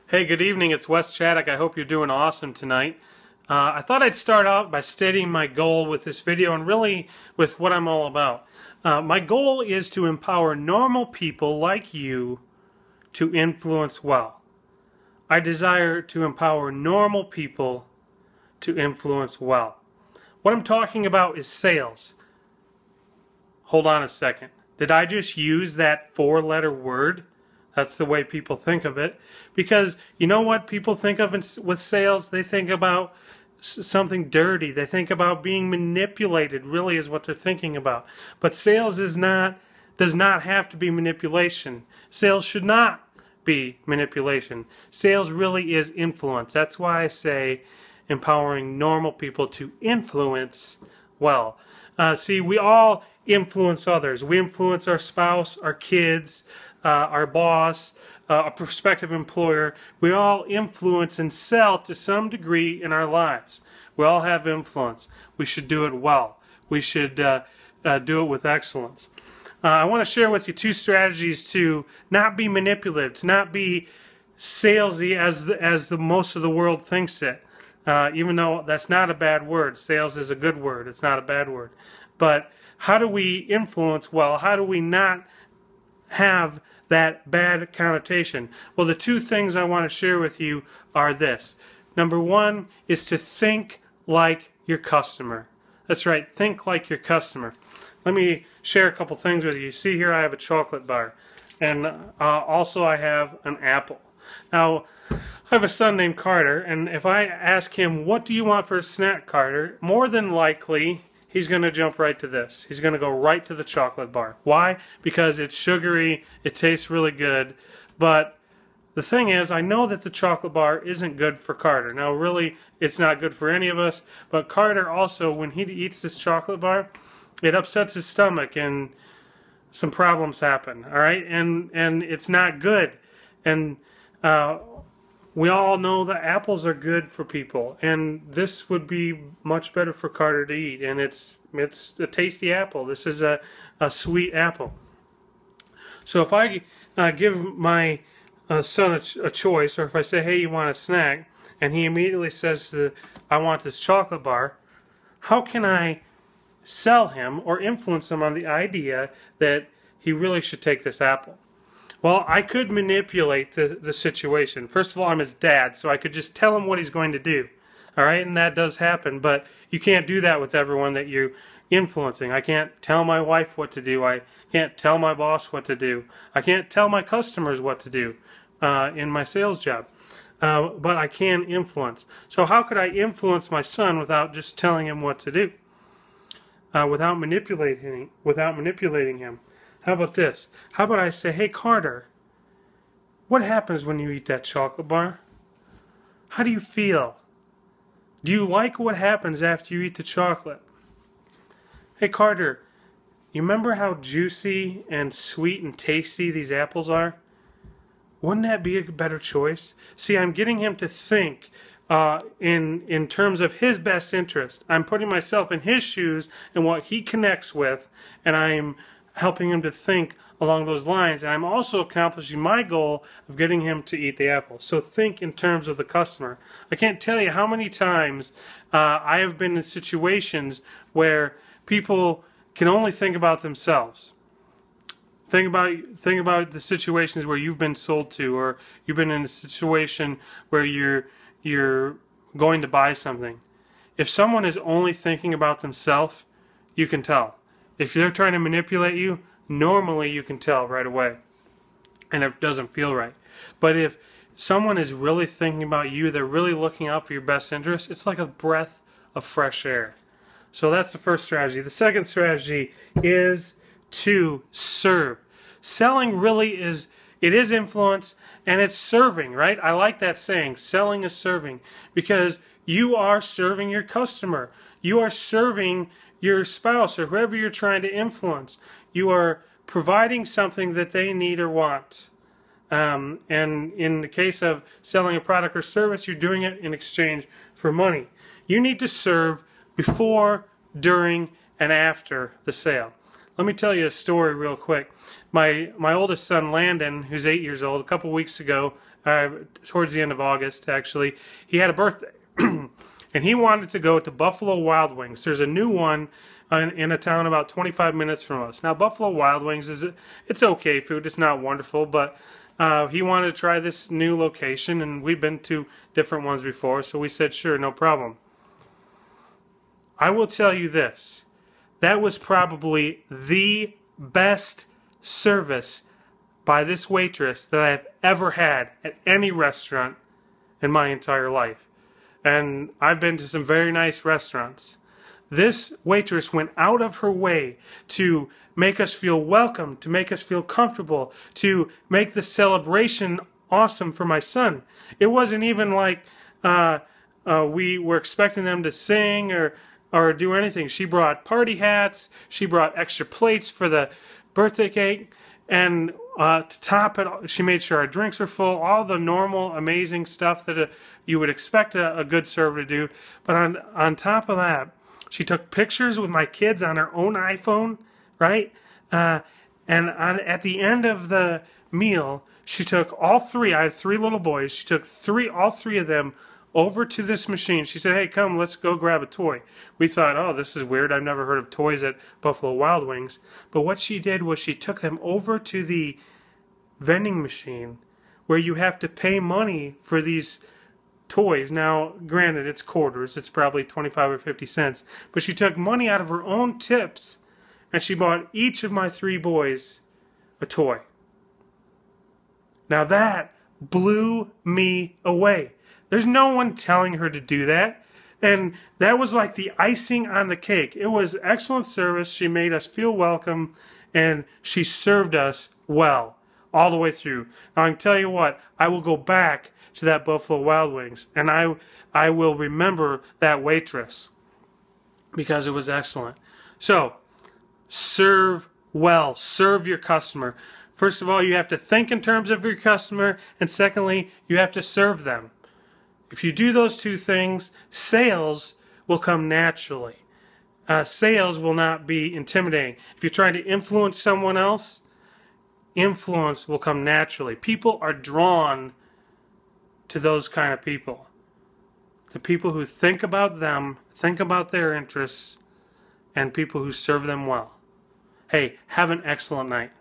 Hey, good evening. It's Wes Chaddock. I hope you're doing awesome tonight. I thought I'd start out by stating my goal with this video and really with what I'm all about. My goal is to empower normal people like you to influence well. I desire to empower normal people to influence well. What I'm talking about is sales. Hold on a second. Did I just use that four-letter word? That's the way people think of it. Because you know what people think of with sales? They think about something dirty. They think about being manipulated, really is what they're thinking about. But sales does not have to be manipulation. Sales should not be manipulation. Sales really is influence. That's why I say empowering normal people to influence well. See, we all influence others. We influence our spouse, our kids, our boss, a prospective employer. We all influence and sell to some degree in our lives. We all have influence. We should do it well. We should do it with excellence. I want to share with you two strategies to not be manipulative, to not be salesy as the most of the world thinks it. Even though that's not a bad word. Sales is a good word. It's not a bad word. But how do we influence well? How do we not have that bad connotation? Well, the two things I want to share with you are this. Number one is to think like your customer. That's right, think like your customer. Let me share a couple things with you. See here I have a chocolate bar, and also I have an apple. Now, I have a son named Carter, and if I ask him, what do you want for a snack, Carter? More than likely, he's going to jump right to this. He's going to go right to the chocolate bar. Why? Because it's sugary, it tastes really good, but the thing is, I know that the chocolate bar isn't good for Carter. Now, really, it's not good for any of us, but Carter also, when he eats this chocolate bar, it upsets his stomach and some problems happen, all right? And it's not good. And we all know that apples are good for people, and this would be much better for Carter to eat. And it's a tasty apple. This is a sweet apple. So if I give my son a choice, or if I say, hey, you want a snack, and he immediately says, I want this chocolate bar, how can I sell him or influence him on the idea that he really should take this apple? Well, I could manipulate the situation. First of all, I'm his dad, so I could just tell him what he's going to do. All right, and that does happen, but you can't do that with everyone that you're influencing. I can't tell my wife what to do. I can't tell my boss what to do. I can't tell my customers what to do in my sales job. But I can influence. So how could I influence my son without just telling him what to do? Without manipulating him? How about this? How about I say, hey, Carter, what happens when you eat that chocolate bar? How do you feel? Do you like what happens after you eat the chocolate? Hey, Carter, you remember how juicy and sweet and tasty these apples are? Wouldn't that be a better choice? See, I'm getting him to think in terms of his best interest. I'm putting myself in his shoes and what he connects with, and I'm helping him to think along those lines, and I'm also accomplishing my goal of getting him to eat the apple. So think in terms of the customer. I can't tell you how many times I have been in situations where people can only think about themselves. Think about the situations where you've been sold to, or you've been in a situation where you're going to buy something. If someone is only thinking about themselves, you can tell. If they're trying to manipulate you, normally you can tell right away, and it doesn't feel right. But if someone is really thinking about you, they're really looking out for your best interest, it's like a breath of fresh air. So that's the first strategy. The second strategy is to serve. Selling really is influence, and it's serving, right? I like that saying, selling is serving, because you are serving your customer. You are serving your spouse or whoever you're trying to influence. You are providing something that they need or want. And in the case of selling a product or service, you're doing it in exchange for money. You need to serve before, during, and after the sale. let me tell you a story real quick. My oldest son, Landon, who's 8 years old, a couple weeks ago, towards the end of August, actually, he had a birthday. And he wanted to go to Buffalo Wild Wings. There's a new one in a town about 25 minutes from us. Now, Buffalo Wild Wings, it's okay food. It's not wonderful, but he wanted to try this new location, and we've been to different ones before, so we said, sure, no problem. I will tell you this. That was probably the best service by this waitress that I've ever had at any restaurant in my entire life. And I've been to some very nice restaurants. This waitress went out of her way to make us feel welcome, to make us feel comfortable, to make the celebration awesome for my son. It wasn't even like we were expecting them to sing or do anything. She brought party hats, she brought extra plates for the birthday cake, and to top it, she made sure our drinks were full, all the normal, amazing stuff that you would expect a good server to do. But on top of that, she took pictures with my kids on her own iPhone, right? And at the end of the meal, she took all three, I have 3 little boys, she took all three of them over to this machine. She said, hey, come, let's go grab a toy. We thought, oh, this is weird. I've never heard of toys at Buffalo Wild Wings. But what she did was she took them over to the vending machine where you have to pay money for these toys. Now, granted, it's quarters. It's probably 25 or 50 cents. But she took money out of her own tips, and she bought each of my 3 boys a toy. Now that blew me away. There's no one telling her to do that. And that was like the icing on the cake. It was excellent service. She made us feel welcome, and she served us well all the way through. Now, I can tell you what, I will go back to that Buffalo Wild Wings, and I will remember that waitress because it was excellent. So, serve well. Serve your customer. First of all, you have to think in terms of your customer, and secondly, you have to serve them. If you do those 2 things, sales will come naturally. Sales will not be intimidating. If you're trying to influence someone else, influence will come naturally. People are drawn to those kind of people. The people who think about them, think about their interests, and people who serve them well. Hey, have an excellent night.